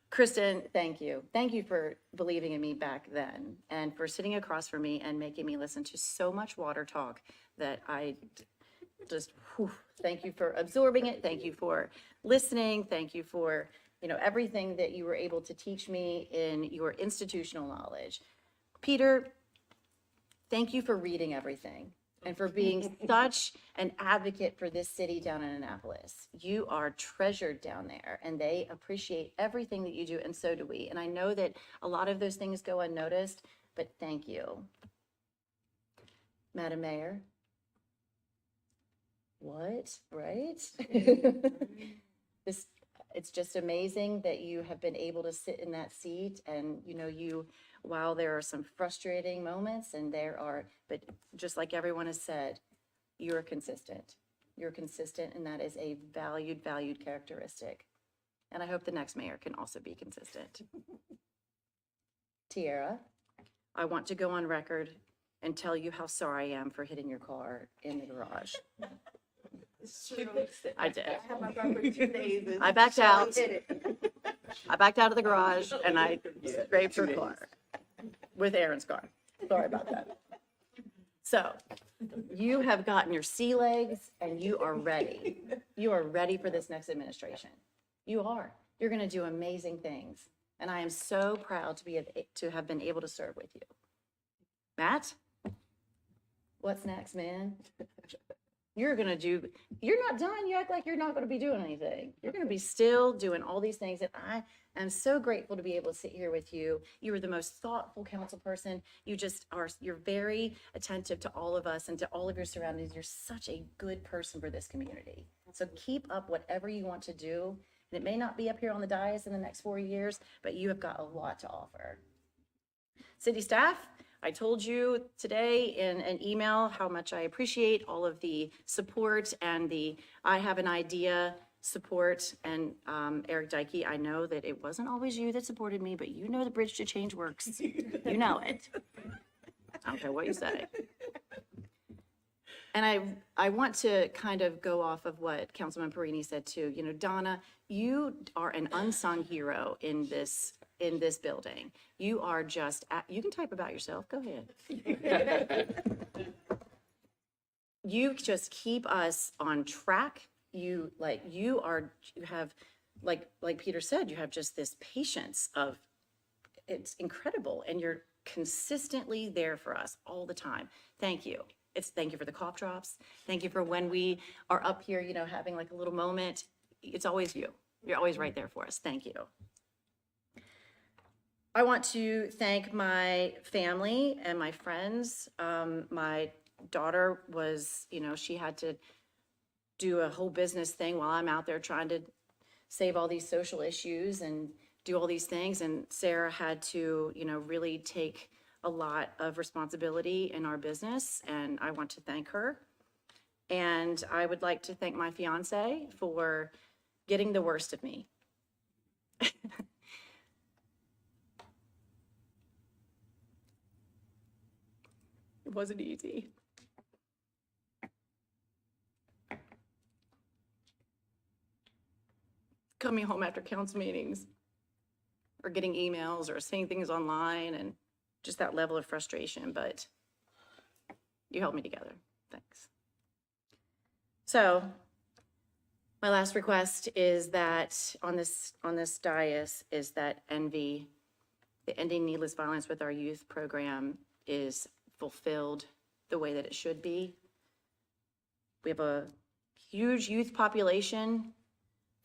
Kristen, thank you. Thank you for believing in me back then and for sitting across from me and making me listen to so much water talk that I just, thank you for absorbing it. Thank you for listening. Thank you for, everything that you were able to teach me in your institutional knowledge. Peter, thank you for reading everything and for being such an advocate for this city down in Annapolis. You are treasured down there, and they appreciate everything that you do, and so do we. And I know that a lot of those things go unnoticed, but thank you. Madam Mayor? What, right? It's just amazing that you have been able to sit in that seat, and while there are some frustrating moments but just like everyone has said, you're consistent. You're consistent, and that is a valued characteristic. And I hope the next mayor can also be consistent. Tiara, I want to go on record and tell you how sorry I am for hitting your car in the garage. I did. I had my car for 2 days. And I backed out. Shelley hit it. I backed out of the garage and I scraped her car with Aaron's car. Sorry about that. So you have gotten your sea legs and you are ready. You are ready for this next administration. You are. You're going to do amazing things. And I am so proud to have been able to serve with you. Matt, what's next, man? You're not done. You act like you're not going to be doing anything. You're going to be still doing all these things. And I am so grateful to be able to sit here with you. You are the most thoughtful council person. You're very attentive to all of us and to all of your surroundings. You're such a good person for this community. So keep up whatever you want to do. And it may not be up here on the dais in the next 4 years, but you have got a lot to offer. City staff, I told you today in an email how much I appreciate all of the support and the I have an idea support. And Eric Dykey, I know that it wasn't always you that supported me, but you know the Bridge to Change works. You know it. I don't care what you say. And I want to kind of go off of what Councilman Perini said too. Donna, you are an unsung hero in this building. You are just, you can type about yourself, go ahead. You just keep us on track. You have, like Peter said, you have just this patience it's incredible. And you're consistently there for us all the time. Thank you. Thank you for the cough drops. Thank you for when we are up here, having like a little moment. It's always you. You're always right there for us. Thank you. I want to thank my family and my friends. My daughter was, she had to do a whole business thing while I'm out there trying to save all these social issues and do all these things. And Sarah had to, really take a lot of responsibility in our business, and I want to thank her. And I would like to thank my fiance for getting the worst of me. It wasn't easy. Coming home after council meetings or getting emails or seeing things online and just that level of frustration, but you held me together. Thanks. So my last request is that on this dais is that the Ending Needless Violence with Our Youth program is fulfilled the way that it should be. We have a huge youth population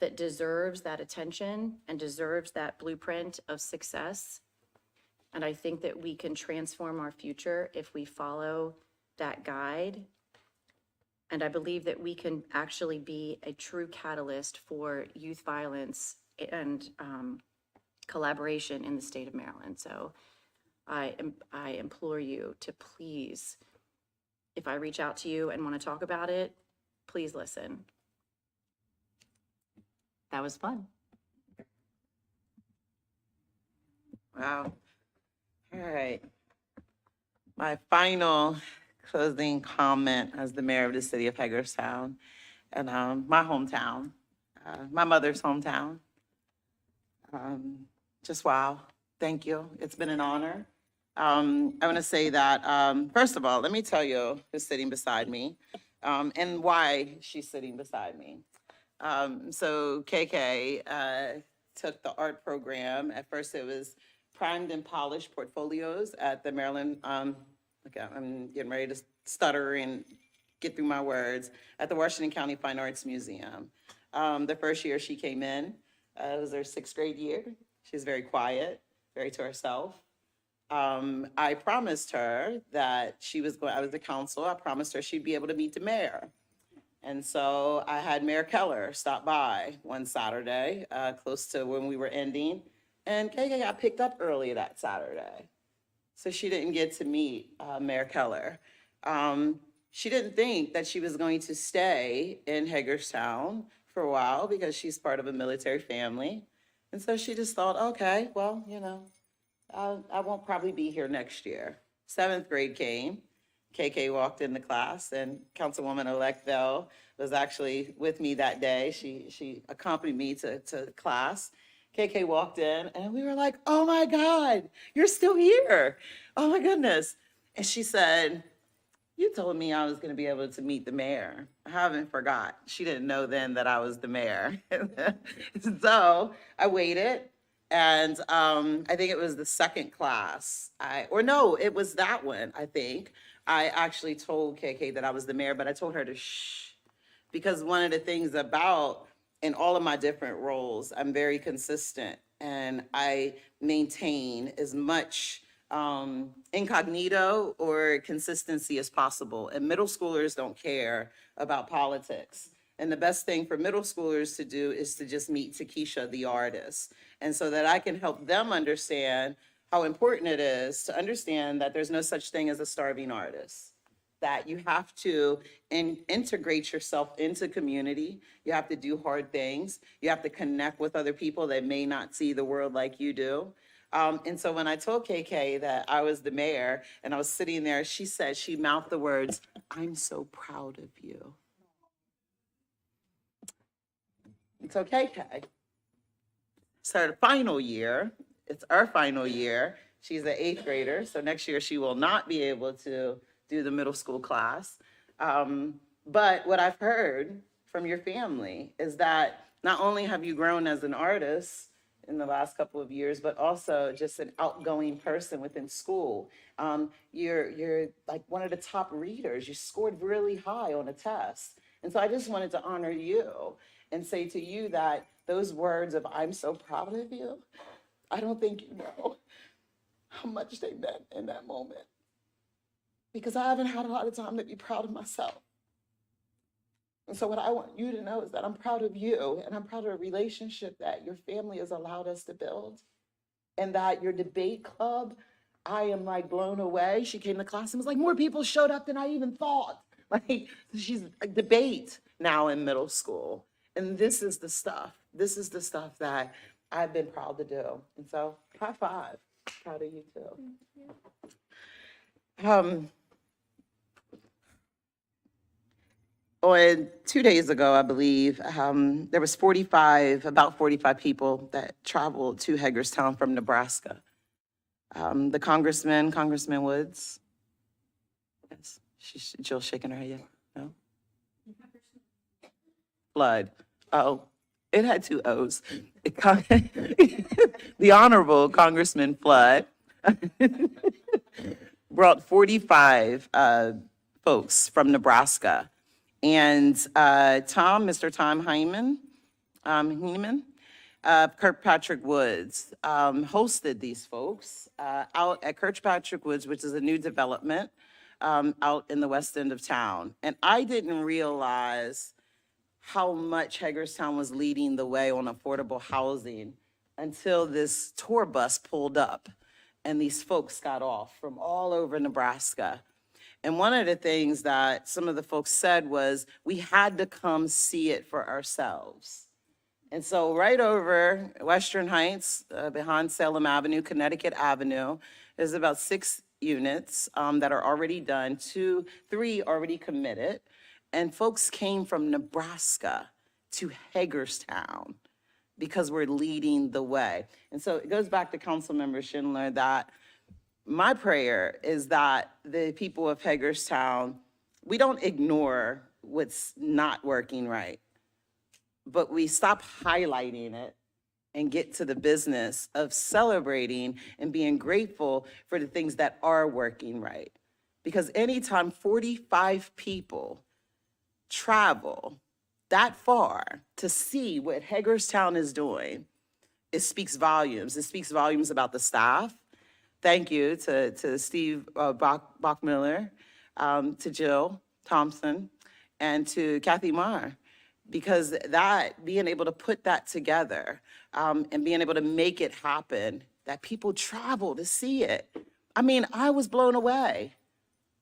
that deserves that attention and deserves that blueprint of success. And I think that we can transform our future if we follow that guide. And I believe that we can actually be a true catalyst for youth violence and collaboration in the state of Maryland. So I implore you to please, if I reach out to you and want to talk about it, please listen. That was fun. Wow. All right. My final closing comment as the mayor of the city of Hagerstown and my hometown, my mother's hometown. Just wow. Thank you. It's been an honor. I want to say that, first of all, let me tell you who's sitting beside me and why she's sitting beside me. So KK took the art program. At first it was primed and polished portfolios at the Maryland, okay, I'm getting ready to stutter and get through my words, at the Washington County Fine Arts Museum. The first year she came in, it was her 6th grade year. She was very quiet, very to herself. I promised her that I was the council, I promised her she'd be able to meet the mayor. And so I had Mayor Keller stop by one Saturday, close to when we were ending, and KK got picked up early that Saturday. So she didn't get to meet Mayor Keller. She didn't think that she was going to stay in Hagerstown for a while because she's part of a military family. And so she just thought, okay, well, I won't probably be here next year. 7th grade came. KK walked in the class, and Councilwoman-elect Bell was actually with me that day. She accompanied me to class. KK walked in, and we were like, oh my God, you're still here. Oh my goodness. And she said, you told me I was gonna be able to meet the mayor. I haven't forgot. She didn't know then that I was the mayor. So I waited. And I think it was the 2nd class. It was that one, I think. I actually told KK that I was the mayor, but I told her to shh. Because one of the things about, in all of my different roles, I'm very consistent. And I maintain as much incognito or consistency as possible. And middle schoolers don't care about politics. And the best thing for middle schoolers to do is to just meet Takesha, the artist. And so that I can help them understand how important it is to understand that there's no such thing as a starving artist, that you have to integrate yourself into community. You have to do hard things. You have to connect with other people that may not see the world like you do. And so when I told KK that I was the mayor and I was sitting there, she mouthed the words, "I'm so proud of you." And so KK, so the final year, it's our final year. She's an 8th grader, so next year she will not be able to do the middle school class. But what I've heard from your family is that not only have you grown as an artist in the last couple of years, but also just an outgoing person within school. You're like one of the top readers. You scored really high on a test. And so I just wanted to honor you and say to you that those words of "I'm so proud of you," I don't think you know how much they meant in that moment. Because I haven't had a lot of time to be proud of myself. And so what I want you to know is that I'm proud of you, and I'm proud of the relationship that your family has allowed us to build. And that your debate club, I am like blown away. She came to class and was like, more people showed up than I even thought. Like, she's a debate now in middle school. And this is the stuff that I've been proud to do. And so, high five. Proud of you too. On 2 days ago, I believe, there was about 45 people that traveled to Hagerstown from Nebraska. The Congressman Woods. Yes, Jill's shaking her head. No? Flood. Oh, it had 2 O's. The Honorable Congressman Flood brought 45 folks from Nebraska. And Mr. Tom Hyman, Kirkpatrick Woods, hosted these folks out at Kirkpatrick Woods, which is a new development out in the west end of town. And I didn't realize how much Hagerstown was leading the way on affordable housing until this tour bus pulled up and these folks got off from all over Nebraska. And one of the things that some of the folks said was, we had to come see it for ourselves. And so right over Western Heights, behind Salem Avenue, Connecticut Avenue, there's about 6 units that are already done, 3 already committed. And folks came from Nebraska to Hagerstown because we're leading the way. And so it goes back to Councilmember Schindler that my prayer is that the people of Hagerstown, we don't ignore what's not working right, but we stop highlighting it and get to the business of celebrating and being grateful for the things that are working right. Because anytime 45 people travel that far to see what Hagerstown is doing, it speaks volumes. It speaks volumes about the staff. Thank you to Steve Bachmiller, to Jill Thompson, and to Kathy Marr, because that, being able to put that together and being able to make it happen, that people travel to see it. I mean, I was blown away.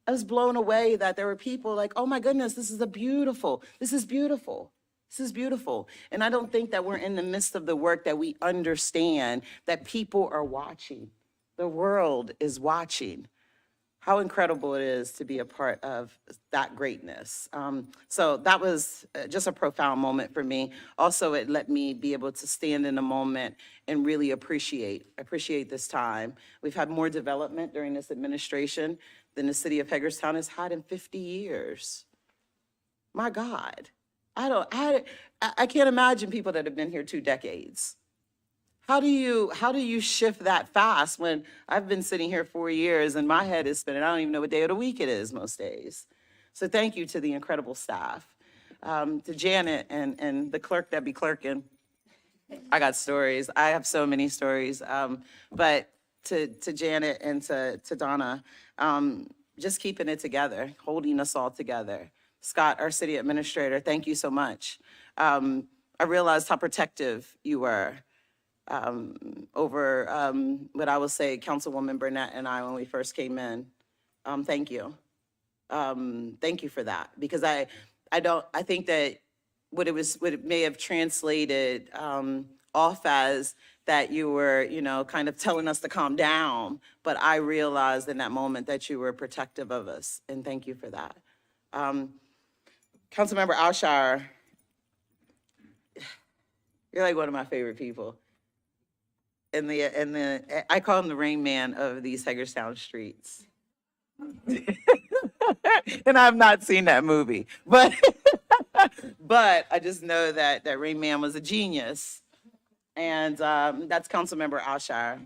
I was blown away that there were people like, oh my goodness, this is beautiful. This is beautiful. And I don't think that we're in the midst of the work that we understand that people are watching. The world is watching. How incredible it is to be a part of that greatness. So that was just a profound moment for me. Also, it let me be able to stand in a moment and really appreciate this time. We've had more development during this administration than the city of Hagerstown has had in 50 years. My God, I can't imagine people that have been here 2 decades. How do you shift that fast when I've been sitting here 4 years and my head is spinning? I don't even know what day of the week it is most days. So thank you to the incredible staff, to Janet and the clerk that be clerking. I got stories. I have so many stories. But to Janet and to Donna, just keeping it together, holding us all together. Scott, our city administrator, thank you so much. I realized how protective you were over what I will say, Councilwoman Burnett and I, when we first came in. Thank you. Thank you for that, because I think that what it may have translated off as that you were, kind of telling us to calm down, but I realized in that moment that you were protective of us, and thank you for that. Councilmember Alshire, you're like one of my favorite people. And I call him the Rain Man of these Hagerstown streets. And I've not seen that movie, but I just know that Rain Man was a genius. And that's Councilmember Alshire.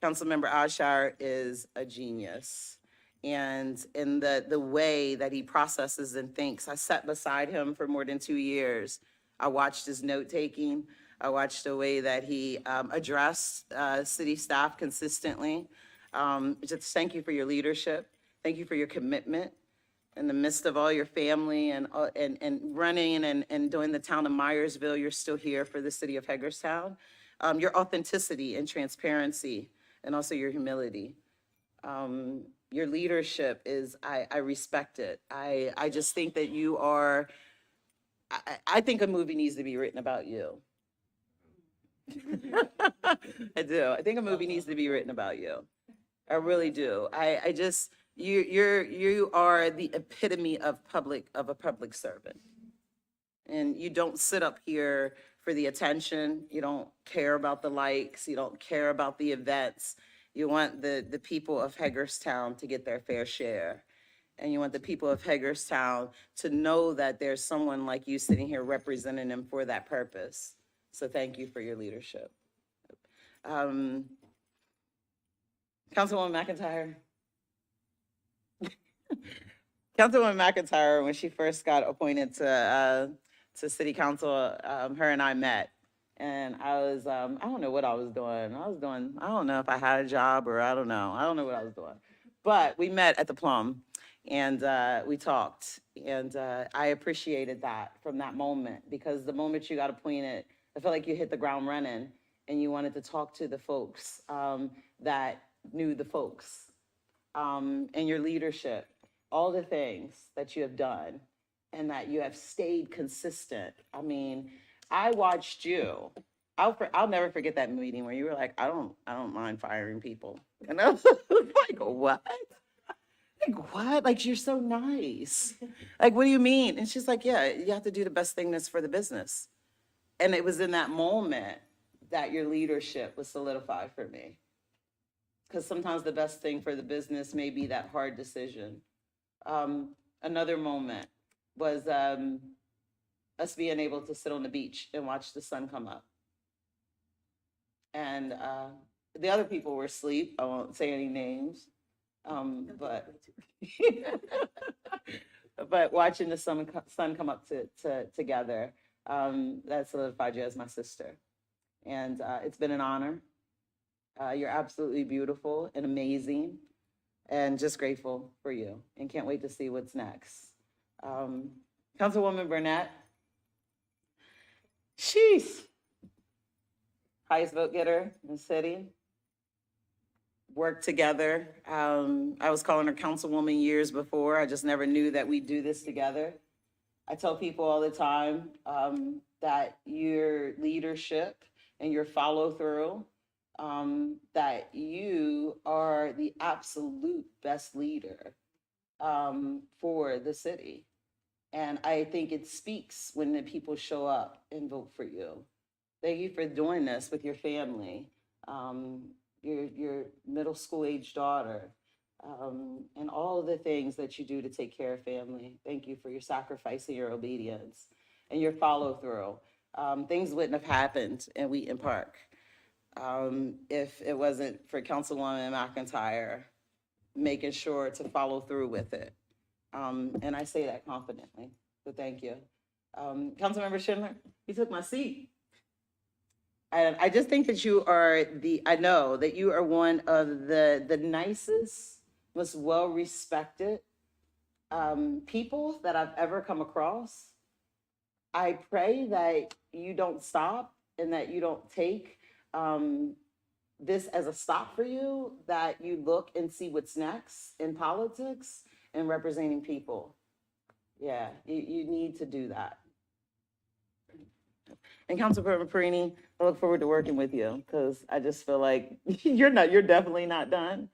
Councilmember Alshire is a genius. And in the way that he processes and thinks, I sat beside him for more than 2 years. I watched his note-taking. I watched the way that he addressed city staff consistently. Just thank you for your leadership. Thank you for your commitment in the midst of all your family and running and doing the town of Myersville. You're still here for the city of Hagerstown. Your authenticity and transparency, and also your humility. Your leadership is, I respect it. I just think that you are, I think a movie needs to be written about you. I do. I think a movie needs to be written about you. I really do. I just, you are the epitome of a public servant. And you don't sit up here for the attention. You don't care about the likes. You don't care about the events. You want the people of Hagerstown to get their fair share. And you want the people of Hagerstown to know that there's someone like you sitting here representing them for that purpose. So thank you for your leadership. Councilwoman McIntyre. Councilwoman McIntyre, when she first got appointed to city council, her and I met. And I was, I don't know what I was doing. I don't know if I had a job or I don't know. I don't know what I was doing. But we met at the Plum and we talked. And I appreciated that from that moment, because the moment you got appointed, I felt like you hit the ground running and you wanted to talk to the folks that knew the folks, and your leadership, all the things that you have done and that you have stayed consistent. I mean, I watched you. I'll never forget that meeting where you were like, I don't mind firing people. And I was like, what? Like, what? Like, you're so nice. Like, what do you mean? And she's like, yeah, you have to do the best thing that's for the business. And it was in that moment that your leadership was solidified for me. Because sometimes the best thing for the business may be that hard decision. Another moment was us being able to sit on the beach and watch the sun come up. And the other people were asleep. I won't say any names, but but watching the sun come up together, that solidified you as my sister. And it's been an honor. You're absolutely beautiful and amazing, and just grateful for you, and can't wait to see what's next. Councilwoman Burnett. Sheesh. Highest vote getter in the city. Worked together. I was calling her councilwoman years before. I just never knew that we'd do this together. I tell people all the time that your leadership and your follow through, that you are the absolute best leader for the city. And I think it speaks when the people show up and vote for you. Thank you for doing this with your family, your middle school age daughter, and all of the things that you do to take care of family. Thank you for your sacrifice and your obedience and your follow through. Things wouldn't have happened in Wheaton Park if it wasn't for Councilwoman McIntyre making sure to follow through with it. And I say that confidently, so thank you. Councilmember Schindler, you took my seat. And I just think that you are I know that you are one of the nicest, most well-respected people that I've ever come across. I pray that you don't stop and that you don't take this as a stop for you, that you look and see what's next in politics and representing people. Yeah, you need to do that. And Councilmember Perini, I look forward to working with you, because I just feel like you're definitely not done.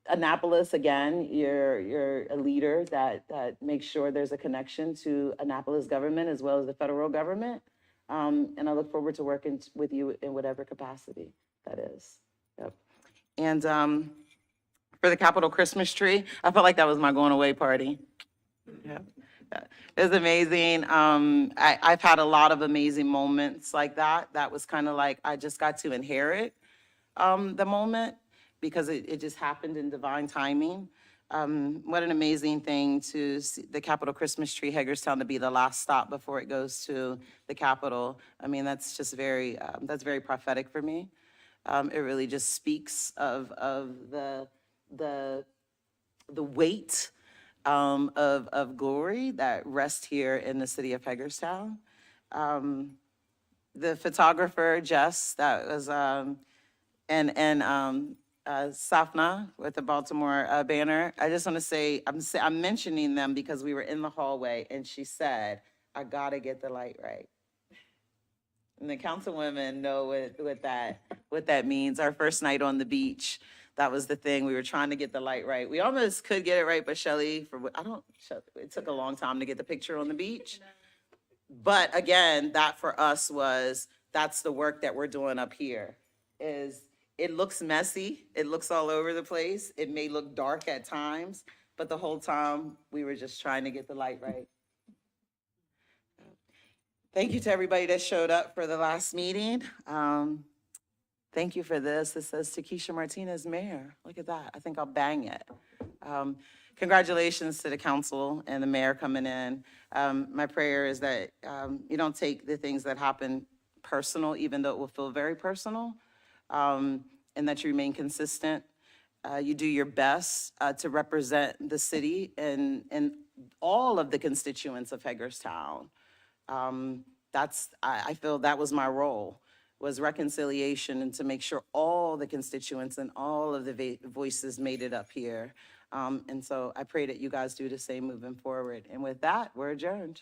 Annapolis, again, you're a leader that makes sure there's a connection to Annapolis government as well as the federal government. And I look forward to working with you in whatever capacity that is. Yep. And for the Capitol Christmas tree, I felt like that was my going away party. Yeah. It was amazing. I've had a lot of amazing moments like that. That was kind of like I just got to inherit the moment, because it just happened in divine timing. What an amazing thing to see the Capitol Christmas tree, Hagerstown, to be the last stop before it goes to the Capitol. I mean, that's just that's very prophetic for me. It really just speaks of the weight of glory that rests here in the city of Hagerstown. The photographer, Jess, that was, Safna with the Baltimore banner. I just want to say, I'm mentioning them because we were in the hallway and she said, I gotta get the light right. And the councilwomen know what that means. Our first night on the beach, that was the thing. We were trying to get the light right. We almost could get it right, but Shelley, it took a long time to get the picture on the beach. But again, that for us that's the work that we're doing up here. It looks messy. It looks all over the place. It may look dark at times, but the whole time we were just trying to get the light right. Thank you to everybody that showed up for the last meeting. Thank you for this. It says Takesha Martinez, Mayor. Look at that. I think I'll bang it. Congratulations to the council and the mayor coming in. My prayer is that you don't take the things that happen personal, even though it will feel very personal, and that you remain consistent. You do your best to represent the city and all of the constituents of Hagerstown. I feel that was my role, was reconciliation and to make sure all the constituents and all of the voices made it up here. And so I pray that you guys do the same moving forward. And with that, we're adjourned.